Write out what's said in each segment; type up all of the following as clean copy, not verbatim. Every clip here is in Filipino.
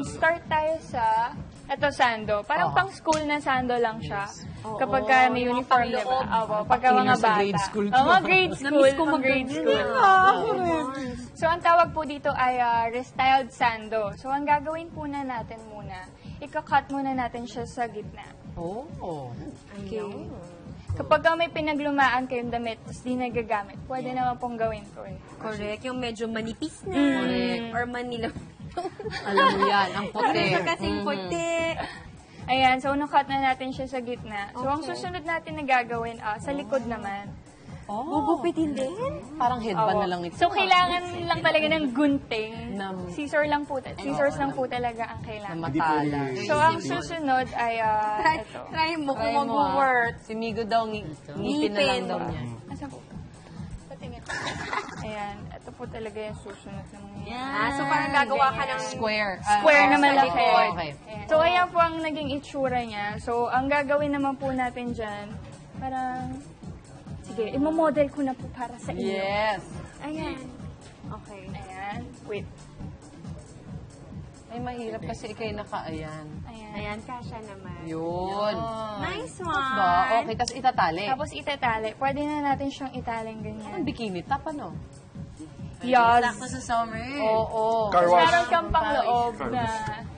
Start tayo sa, ito sando. Parang pang school na sando lang siya. Kapag may uniform, di ba? Pagka mga bata. Grade school Mga grade school. Mga grade school. So, ang tawag po dito ay restyled sando. So, ang gagawin po na natin muna, ika-cut muna natin siya sa gitna. Okay. Kapag may pinaglumaan kayong damit, tapos di nagagamit, pwede naman pong gawin ko eh. Correct. Yung medyo manipis na. Correct. Or manila. Alam mo yan, ang puti. Kasing puti. Ayan, so nakat na natin siya sa gitna. So, ang susunod natin na gagawin, sa likod naman. Gugupitin din? Parang headband na lang ito. So, kailangan lang talaga ng gunting. Scissors lang po talaga ang Na kailangan. matala. So, ang susunod ay ito. Try mo kung Try mo, mag-work. Si Migo daw, ngipin na lang daw niya. Asan po? Patingin. Ayan, ito po talaga yung susunod na mangyayari. So parang gagawa ka ng Square. Square na malaki. Okay. Ayan. So, ayan po ang naging itsura niya. So, ang gagawin naman po natin dyan, parang, sige, imamodel ko na po para sa inyo. Yes. Ayan. Okay. Ayan. Wait. Ay, mahirap kasi ikay naka-ayan. Ayan. Ayan, kasha naman. Yun. Nice Ba? one. Okay, tapos itatali. Tapos itatali. Pwede na natin siyang italing ganyan. Ang bikini top, ano? Yes. Sakto sa summer. Oo. Tapos meron kang pangloob na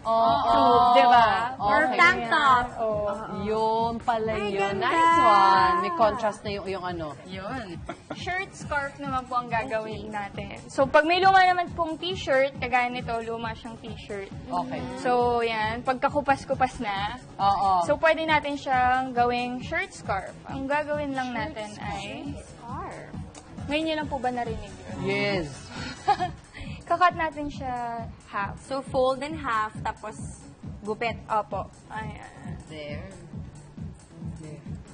Oo. tube, di ba? Or Okay. tank top. Oo. Yun pala Ay, yun. ganda. Nice one. May contrast na yung ano. Yun. Shirt, scarf naman po ang gagawin natin. So, pag may luma naman pong t-shirt, kagaya nito, luma siyang t-shirt. Okay. So, yan. Pagkakupas-kupas na. Oo. So, pwede natin siyang gawing shirt, scarf. Ang gagawin lang natin ay... Scarf. Ngayon niyo lang po ba narinig yun? Yes. Kakat natin siya half. So fold in half, tapos gupit. Opo. Ayan. There.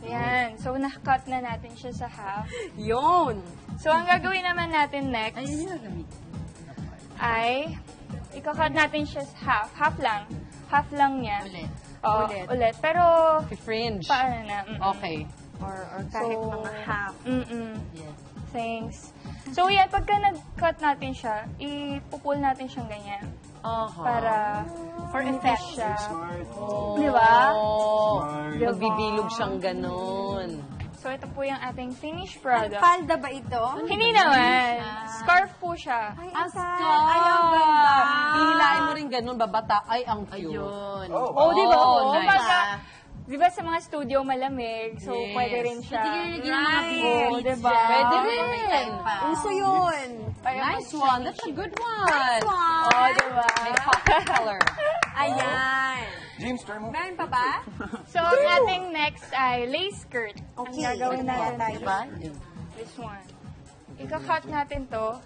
Ayan. So, nakat na natin siya sa half. Yun. So, ang gagawin naman natin next ay ikakat natin siya sa half. Half lang. Half lang niya. Ulit. Oo, ulit. Pero, Fringe. paano na? Okay. Or kahit So, mga half. Yes. Thanks. So, yan. Pagka nag-cut natin siya, ipupul natin siyang ganyan. Para for effect siya. Di ba? Diba? Magbibilog siyang ganon. So, ito po yung ating finished product. Palda ba ito? Hindi naman. Scarf po siya. Ay, Ay, ang ganda. Hihilain mo rin ganon, babata. Ay, ang cute. Ayun. Oh, di ba? Oh, Oh, nice. Di ba sa mga studio malamig, so Yes. pwede rin siya. Right. Oh, di ba? Pwede rin. Uso yun. Nice one. That's a good one. Nice one. Oh, di ba? May poppy color. Ayan. James, try mo. Meron pa ba? So, ang ating next ay lace skirt. Ang gagawin natin Diba? this one. Ika-cut natin to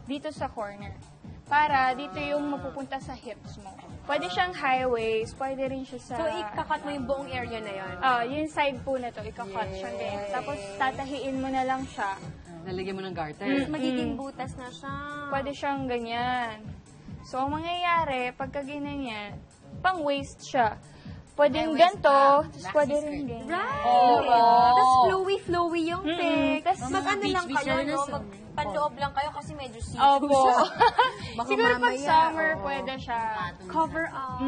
dito sa corner. Para dito yung mapupunta sa hips mo. Pwede siyang high waist, pwede rin siya sa... So, ikakat mo yung buong area na yun. Yung side po na to, ika-cut siya ganyan. Tapos, tatahiin mo na lang siya. Nalagyan mo ng garter. Magiging butas na siya. Pwede siyang ganyan. So, ang mangyayari, pagka ganyan, pang waist siya. Pwede yung ganito, tapos pwede rin ganyan. Right. Tapos flowy-flowy yung pic. Tas Mag-ano lang kayo, no? Magpanloob lang kayo kasi medyo see-through Opo. siya. Siguro pag mamaya, summer, pwede siya. Cover up.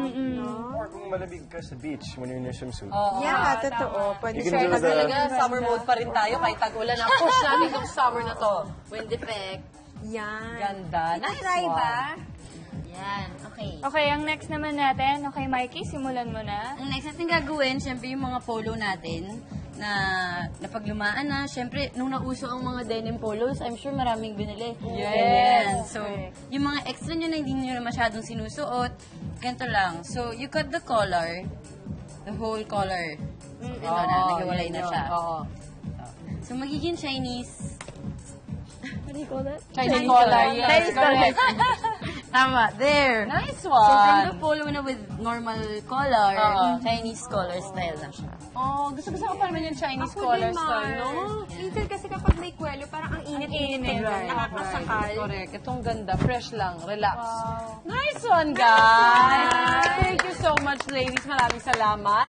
Or kung malamig ka sa beach when you're in your swimsuit. Yeah, totoo. Pwede You can do the... Talaga, summer mode pa rin tayo kahit tag-ulan. Push natin yung summer na to. Wind effect. Yan. Ganda. Nice Try one. ba? Yan, okay. Okay, ang next naman natin. Okay, Mikey, simulan mo na. Ang next natin gagawin, syempre yung mga polo natin na napaglumaan na. Syempre, nung nauso ang mga denim polos, I'm sure maraming binili. Yes. Ganyan. So, yung mga extra nyo na hindi nyo na masyadong sinusuot, ganito lang. So, you cut the collar, the whole collar. Ito na, naghiwalay na siya. Oo. So, magiging Chinese. What do you call that? Chinese collar. Yes, Chinese collar. Tama, there. Nice So, from the one. polo na with normal collar, Chinese collar style na siya. Oh, gusto ko pa naman yung Chinese Ako collar din, style, no? Minsan kasi kapag may kwelo, parang ang init-init. Nakakasakal. Correct. Itong ganda. Fresh lang. Relax. Nice one, guys! Thank you so much, ladies. Maraming salamat.